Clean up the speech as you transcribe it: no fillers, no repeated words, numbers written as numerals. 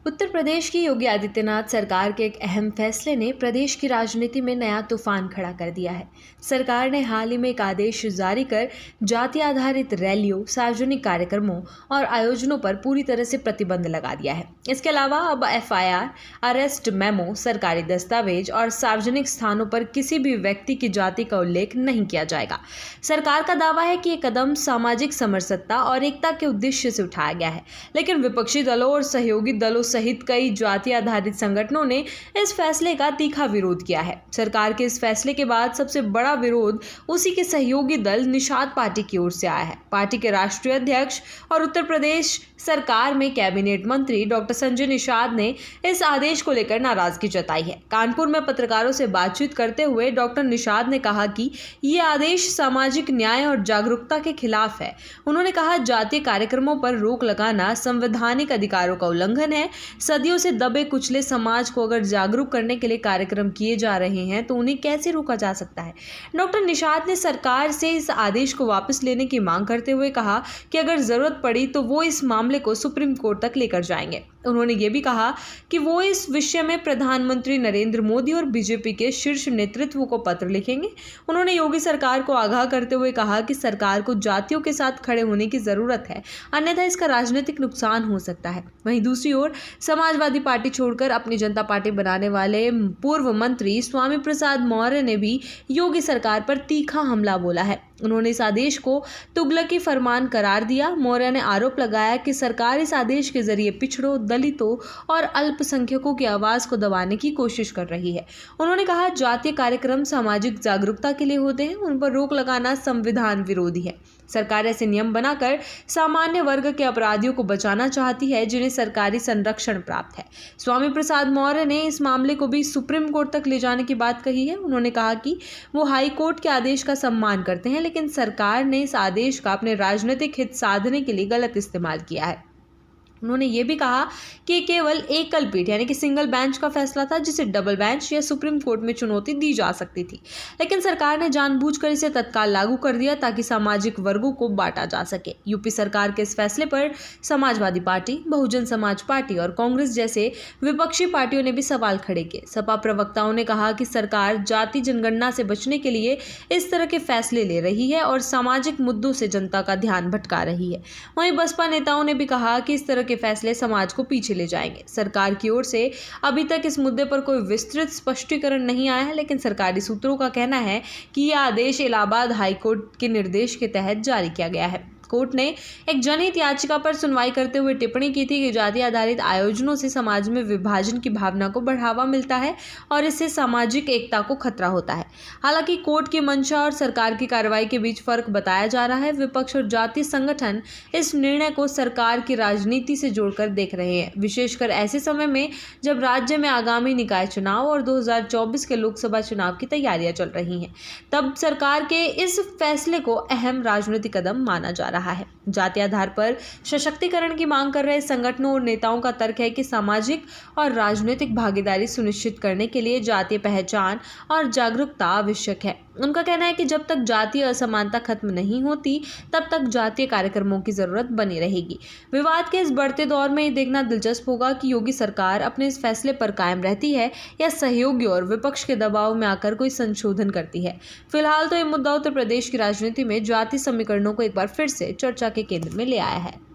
उत्तर प्रदेश की योगी आदित्यनाथ सरकार के एक अहम फैसले ने प्रदेश की राजनीति में नया तूफान खड़ा कर दिया है। सरकार ने हाल ही में एक आदेश जारी कर जाति आधारित रैलियों, सार्वजनिक कार्यक्रमों और आयोजनों पर पूरी तरह से प्रतिबंध लगा दिया है। इसके अलावा अब एफआईआर, अरेस्ट मेमो, सरकारी दस्तावेज और सार्वजनिक स्थानों पर किसी भी व्यक्ति की जाति का उल्लेख नहीं किया जाएगा। सरकार का दावा है कि ये कदम सामाजिक समरसता और एकता के उद्देश्य से उठाया गया है, लेकिन विपक्षी दलों और सहयोगी दलों सहित कई जाति आधारित संगठनों ने इस फैसले का तीखा विरोध किया है। सरकार के इस फैसले के बाद सबसे बड़ा विरोध उसी के सहयोगी दल निषाद पार्टी की ओर से आया है। पार्टी के राष्ट्रीय अध्यक्ष और उत्तर प्रदेश सरकार में कैबिनेट मंत्री डॉक्टर संजय निषाद ने इस आदेश को लेकर नाराजगी जताई है। कानपुर में पत्रकारों से बातचीत करते हुए डॉक्टर निषाद ने कहा कि ये आदेश सामाजिक न्याय और जागरूकता के खिलाफ है। उन्होंने कहा, जातीय कार्यक्रमों पर रोक लगाना संवैधानिक अधिकारों का उल्लंघन है। सदियों से दबे कुचले समाज को अगर जागरूक करने के लिए कार्यक्रम किए जा रहे हैं तो उन्हें कैसे रोका जा सकता है। डॉक्टर निषाद ने सरकार से इस आदेश को वापस लेने की मांग करते हुए कहा कि अगर जरूरत पड़ी तो वो इस मामले को सुप्रीम कोर्ट तक लेकर जाएंगे। उन्होंने ये भी कहा कि वो इस विषय में प्रधानमंत्री नरेंद्र मोदी और बीजेपी के शीर्ष नेतृत्व को पत्र लिखेंगे। उन्होंने योगी सरकार को आगाह करते हुए कहा कि सरकार को जातियों के साथ खड़े होने की जरूरत है, अन्यथा इसका राजनीतिक नुकसान हो सकता है। वहीं दूसरी ओर समाजवादी पार्टी छोड़कर अपनी जनता पार्टी बनाने वाले पूर्व मंत्री स्वामी प्रसाद मौर्य ने भी योगी सरकार पर तीखा हमला बोला है। उन्होंने इस आदेश को तुगलकी फरमान करार दिया। मौर्य ने आरोप लगाया कि सरकार इस आदेश के जरिए पिछड़ों, दलितों और अल्पसंख्यकों की आवाज को दबाने की कोशिश कर रही है। उन्होंने कहा, जातीय कार्यक्रम सामाजिक जागरूकता के लिए होते हैं, उन पर रोक लगाना संविधान विरोधी है। सरकार ऐसे नियम बनाकर सामान्य वर्ग के अपराधियों को बचाना चाहती है जिन्हें सरकारी संरक्षण प्राप्त है। स्वामी प्रसाद मौर्य ने इस मामले को भी सुप्रीम कोर्ट तक ले जाने की बात कही है। उन्होंने कहा कि वो हाई कोर्ट के आदेश का सम्मान करते हैं, लेकिन सरकार ने इस आदेश का अपने राजनीतिक हित साधने के लिए गलत इस्तेमाल किया है। उन्होंने ये भी कहा कि केवल एकल पीठ यानी कि सिंगल बेंच का फैसला था, जिसे डबल बेंच या सुप्रीम कोर्ट में चुनौती दी जा सकती थी, लेकिन सरकार ने जानबूझकर इसे तत्काल लागू कर दिया ताकि सामाजिक वर्गों को बांटा जा सके। यूपी सरकार के इस फैसले पर समाजवादी पार्टी, बहुजन समाज पार्टी और कांग्रेस जैसे विपक्षी पार्टियों ने भी सवाल खड़े किए। सपा प्रवक्ताओं ने कहा कि सरकार जाति जनगणना से बचने के लिए इस तरह के फैसले ले रही है और सामाजिक मुद्दों से जनता का ध्यान भटका रही है। वहीं बसपा नेताओं ने भी कहा कि इस तरह के फैसले समाज को पीछे ले जाएंगे। सरकार की ओर से अभी तक इस मुद्दे पर कोई विस्तृत स्पष्टीकरण नहीं आया है, लेकिन सरकारी सूत्रों का कहना है कि यह आदेश इलाहाबाद हाई कोर्ट के निर्देश के तहत जारी किया गया है। कोर्ट ने एक जनहित याचिका पर सुनवाई करते हुए टिप्पणी की थी कि जाति आधारित आयोजनों से समाज में विभाजन की भावना को बढ़ावा मिलता है और इससे सामाजिक एकता को खतरा होता है। हालांकि कोर्ट की मंशा और सरकार की कार्रवाई के बीच फर्क बताया जा रहा है। विपक्ष और जातीय संगठन इस निर्णय को सरकार की राजनीति से जोड़कर देख रहे हैं, विशेषकर ऐसे समय में जब राज्य में आगामी निकाय चुनाव और 2024 के लोकसभा चुनाव की तैयारियां चल रही हैं। तब सरकार के इस फैसले को अहम राजनीतिक कदम माना जा रहा है। जाति आधार पर सशक्तिकरण की मांग कर रहे संगठनों और नेताओं का तर्क है कि सामाजिक और राजनीतिक भागीदारी सुनिश्चित करने के लिए जातीय पहचान और जागरूकता आवश्यक है। उनका कहना है कि जब तक जातीय असमानता खत्म नहीं होती, तब तक जातीय कार्यक्रमों की जरूरत बनी रहेगी। विवाद के इस बढ़ते दौर में ये देखना दिलचस्प होगा कि योगी सरकार अपने इस फैसले पर कायम रहती है या सहयोगी और विपक्ष के दबाव में आकर कोई संशोधन करती है। फिलहाल तो ये मुद्दा उत्तर प्रदेश की राजनीति में जाति समीकरणों को एक बार फिर से चर्चा के केंद्र में ले आया है।